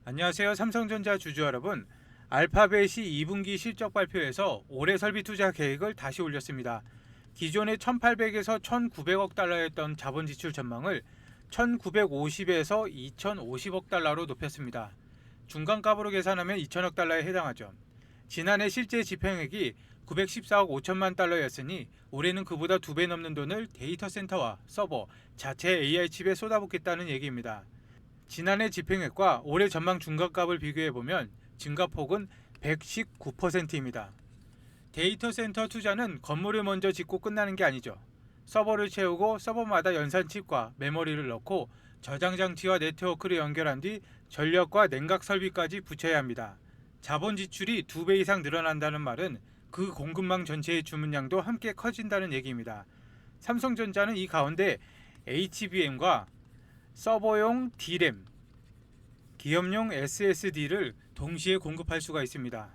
안녕하세요. 삼성전자 주주 여러분. 알파벳이 2분기 실적 발표에서 올해 설비 투자 계획을 다시 올렸습니다. 기존의 1,800에서 1,900억 달러였던 자본 지출 전망을 1,950에서 2,050억 달러로 높였습니다. 중간값으로 계산하면 2,000억 달러에 해당하죠. 지난해 실제 집행액이 914억 5천만 달러였으니 올해는 그보다 2배 넘는 돈을 데이터 센터와 서버, 자체 AI 칩에 쏟아붓겠다는 얘기입니다. 지난해 집행액과 올해 전망 중간값을 비교해보면 증가폭은 119%입니다. 데이터 센터 투자는 건물을 먼저 짓고 끝나는 게 아니죠. 서버를 채우고 서버마다 연산 칩과 메모리를 넣고 저장 장치와 네트워크를 연결한 뒤 전력과 냉각 설비까지 붙여야 합니다. 자본 지출이 2배 이상 늘어난다는 말은 그 공급망 전체의 주문량도 함께 커진다는 얘기입니다. 삼성전자는 이 가운데 HBM과 서버용 D램, 기업용 SSD를 동시에 공급할 수가 있습니다.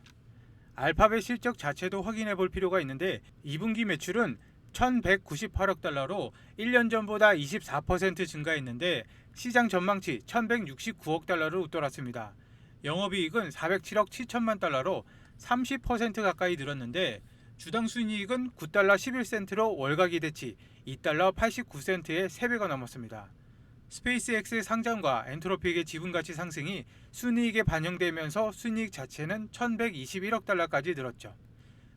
알파벳 실적 자체도 확인해 볼 필요가 있는데 2분기 매출은 1,198억 달러로 1년 전보다 24% 증가했는데 시장 전망치 1,169억 달러를 웃돌았습니다. 영업이익은 407억 7천만 달러로 30% 가까이 늘었는데 주당 순이익은 9달러 11센트로 월가 기대치 2달러 89센트의 3배가 넘었습니다. 스페이스X의 상장과 엔트로픽의 지분가치 상승이 순이익에 반영되면서 순이익 자체는 1,121억 달러까지 늘었죠.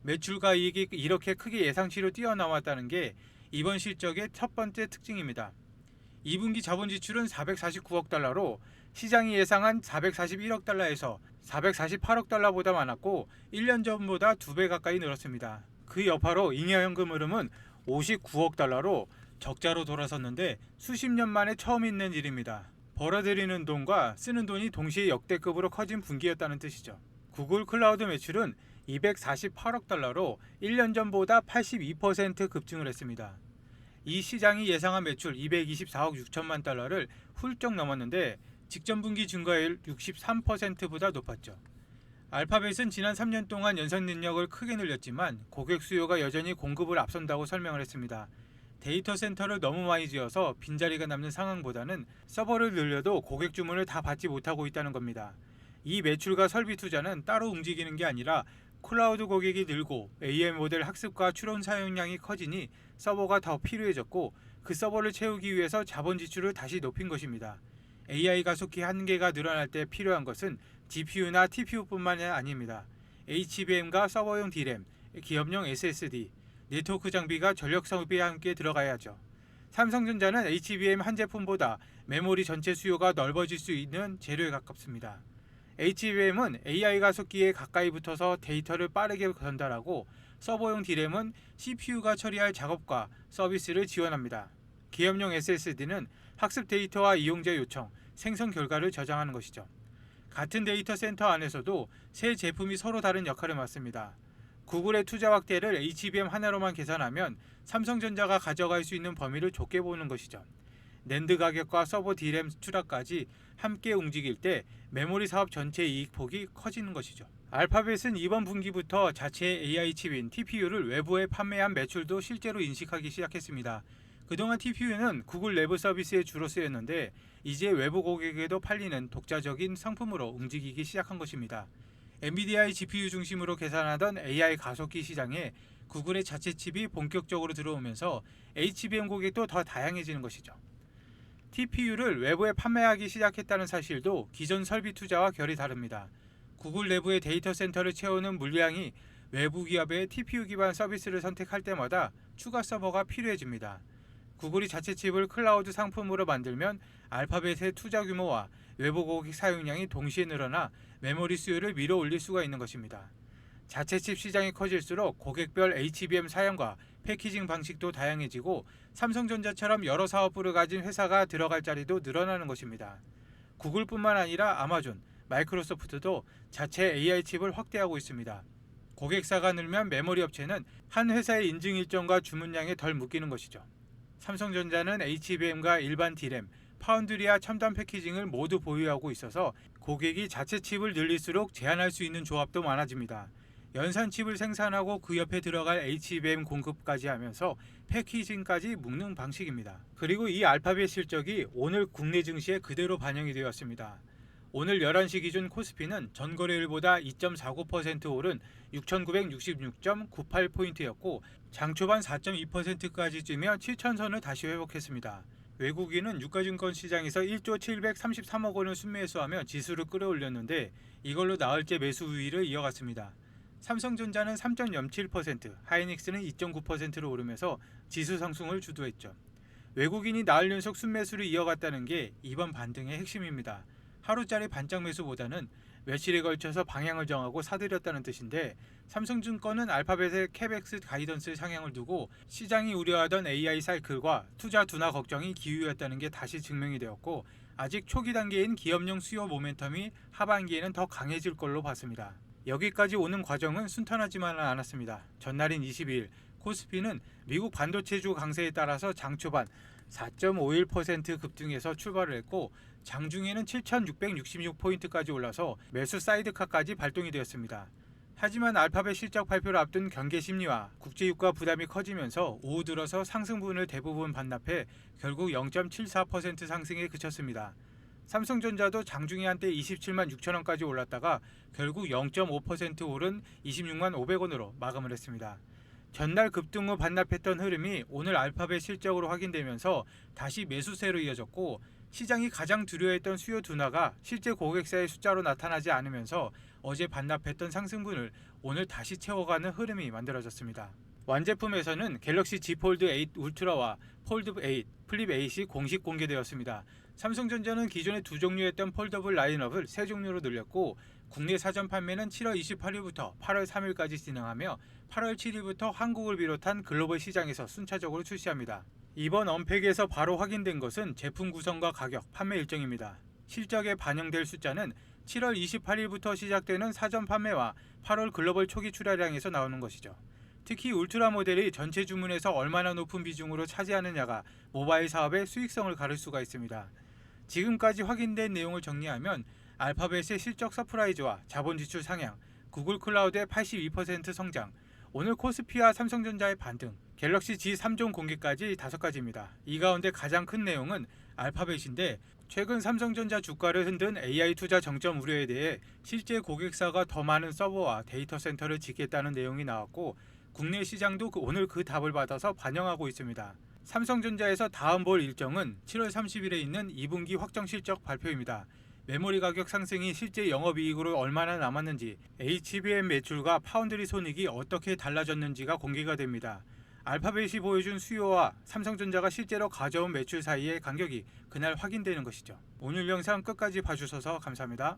매출과 이익이 이렇게 크게 예상치로 뛰어나왔다는 게 이번 실적의 첫 번째 특징입니다. 2분기 자본 지출은 449억 달러로 시장이 예상한 441억 달러에서 448억 달러보다 많았고 1년 전보다 2배 가까이 늘었습니다. 그 여파로 잉여현금 흐름은 59억 달러로 적자로 돌아섰는데 수십 년 만에 처음 있는 일입니다. 벌어들이는 돈과 쓰는 돈이 동시에 역대급으로 커진 분기였다는 뜻이죠. 구글 클라우드 매출은 248억 달러로 1년 전보다 82% 급증을 했습니다. 이 시장이 예상한 매출 224억 6천만 달러를 훌쩍 넘었는데 직전 분기 증가율 63%보다 높았죠. 알파벳은 지난 3년 동안 연산 능력을 크게 늘렸지만 고객 수요가 여전히 공급을 앞선다고 설명을 했습니다. 데이터 센터를 너무 많이 지어서 빈자리가 남는 상황보다는 서버를 늘려도 고객 주문을 다 받지 못하고 있다는 겁니다. 이 매출과 설비 투자는 따로 움직이는 게 아니라 클라우드 고객이 늘고 AI 모델 학습과 추론 사용량이 커지니 서버가 더 필요해졌고 그 서버를 채우기 위해서 자본 지출을 다시 높인 것입니다. AI 가속기 한계가 늘어날 때 필요한 것은 GPU나 TPU뿐만이 아닙니다. HBM과 서버용 D램, 기업용 SSD, 네트워크 장비가 전력 사업에 함께 들어가야죠. 삼성전자는 HBM 한 제품보다 메모리 전체 수요가 넓어질 수 있는 재료에 가깝습니다. HBM은 AI 가속기에 가까이 붙어서 데이터를 빠르게 전달하고 서버용 D램은 CPU가 처리할 작업과 서비스를 지원합니다. 기업용 SSD는 학습 데이터와 이용자 요청, 생성 결과를 저장하는 것이죠. 같은 데이터 센터 안에서도 세 제품이 서로 다른 역할을 맡습니다. 구글의 투자 확대를 HBM 하나로만 계산하면 삼성전자가 가져갈 수 있는 범위를 좁게 보는 것이죠. 낸드 가격과 서버 D램 추락까지 함께 움직일 때 메모리 사업 전체 이익폭이 커지는 것이죠. 알파벳은 이번 분기부터 자체 AI 칩인 TPU를 외부에 판매한 매출도 실제로 인식하기 시작했습니다. 그동안 TPU는 구글 내부 서비스에 주로 쓰였는데 이제 외부 고객에도 팔리는 독자적인 상품으로 움직이기 시작한 것입니다. 엔비디아의 GPU 중심으로 계산하던 AI 가속기 시장에 구글의 자체 칩이 본격적으로 들어오면서 HBM 고객도 더 다양해지는 것이죠. TPU를 외부에 판매하기 시작했다는 사실도 기존 설비 투자와 결이 다릅니다. 구글 내부의 데이터 센터를 채우는 물량이 외부 기업의 TPU 기반 서비스를 선택할 때마다 추가 서버가 필요해집니다. 구글이 자체 칩을 클라우드 상품으로 만들면 알파벳의 투자 규모와 외부 고객 사용량이 동시에 늘어나 메모리 수요를 밀어 올릴 수가 있는 것입니다. 자체 칩 시장이 커질수록 고객별 HBM 사양과 패키징 방식도 다양해지고 삼성전자처럼 여러 사업부를 가진 회사가 들어갈 자리도 늘어나는 것입니다. 구글뿐만 아니라 아마존, 마이크로소프트도 자체 AI 칩을 확대하고 있습니다. 고객사가 늘면 메모리 업체는 한 회사의 인증 일정과 주문량에 덜 묶이는 것이죠. 삼성전자는 HBM과 일반 D램, 파운드리와 첨단 패키징을 모두 보유하고 있어서 고객이 자체 칩을 늘릴수록 제한할 수 있는 조합도 많아집니다. 연산 칩을 생산하고 그 옆에 들어갈 HBM 공급까지 하면서 패키징까지 묶는 방식입니다. 그리고 이 알파벳 실적이 오늘 국내 증시에 그대로 반영이 되었습니다. 오늘 11시 기준 코스피는 전거래일보다 2.49% 오른 6,966.98포인트였고 장 초반 4.2%까지 찌며 7,000선을 다시 회복했습니다. 외국인은 유가증권 시장에서 1조 733억 원을 순매수하며 지수를 끌어올렸는데 이걸로 나흘째 매수 우위를 이어갔습니다. 삼성전자는 3.07%, 하이닉스는 2.9%로 오르면서 지수 상승을 주도했죠. 외국인이 나흘 연속 순매수를 이어갔다는 게 이번 반등의 핵심입니다. 하루짜리 반짝 매수보다는 며칠에 걸쳐서 방향을 정하고 사들였다는 뜻인데 삼성증권은 알파벳의 캐펙스 가이던스 상향을 두고 시장이 우려하던 AI 사이클과 투자 둔화 걱정이 기우였다는 게 다시 증명이 되었고 아직 초기 단계인 기업용 수요 모멘텀이 하반기에는 더 강해질 걸로 봤습니다. 여기까지 오는 과정은 순탄하지만은 않았습니다. 전날인 22일 코스피는 미국 반도체주 강세에 따라서 장 초반 4.51% 급등해서 출발을 했고 장중에는 7,666포인트까지 올라서 매수 사이드카까지 발동이 되었습니다. 하지만 알파벳 실적 발표를 앞둔 경계 심리와 국제유가 부담이 커지면서 오후 들어서 상승분을 대부분 반납해 결국 0.74% 상승에 그쳤습니다. 삼성전자도 장중에 한때 27만 6천원까지 올랐다가 결국 0.5% 오른 26만 500원으로 마감을 했습니다. 전날 급등 후 반납했던 흐름이 오늘 알파벳 실적으로 확인되면서 다시 매수세로 이어졌고 시장이 가장 두려워했던 수요 둔화가 실제 고객사의 숫자로 나타나지 않으면서 어제 반납했던 상승분을 오늘 다시 채워가는 흐름이 만들어졌습니다. 완제품에서는 갤럭시 Z 폴드 8 울트라와 폴드 8, 플립 8이 공식 공개되었습니다. 삼성전자는 기존의 두 종류였던 폴더블 라인업을 세 종류로 늘렸고 국내 사전 판매는 7월 28일부터 8월 3일까지 진행하며 8월 7일부터 한국을 비롯한 글로벌 시장에서 순차적으로 출시합니다. 이번 언팩에서 바로 확인된 것은 제품 구성과 가격, 판매 일정입니다. 실적에 반영될 숫자는 7월 28일부터 시작되는 사전 판매와 8월 글로벌 초기 출하량에서 나오는 것이죠. 특히 울트라 모델이 전체 주문에서 얼마나 높은 비중으로 차지하느냐가 모바일 사업의 수익성을 가를 수가 있습니다. 지금까지 확인된 내용을 정리하면 알파벳의 실적 서프라이즈와 자본 지출 상향, 구글 클라우드의 82% 성장, 오늘 코스피와 삼성전자의 반등, 갤럭시 Z 3종 공개까지 5가지입니다. 이 가운데 가장 큰 내용은 알파벳인데 최근 삼성전자 주가를 흔든 AI 투자 정점 우려에 대해 실제 고객사가 더 많은 서버와 데이터 센터를 짓겠다는 내용이 나왔고 국내 시장도 오늘 그 답을 받아서 반영하고 있습니다. 삼성전자에서 다음 볼 일정은 7월 30일에 있는 2분기 확정 실적 발표입니다. 메모리 가격 상승이 실제 영업이익으로 얼마나 남았는지, HBM 매출과 파운드리 손익이 어떻게 달라졌는지가 공개가 됩니다. 알파벳이 보여준 수요와 삼성전자가 실제로 가져온 매출 사이의 간격이 그날 확인되는 것이죠. 오늘 영상 끝까지 봐주셔서 감사합니다.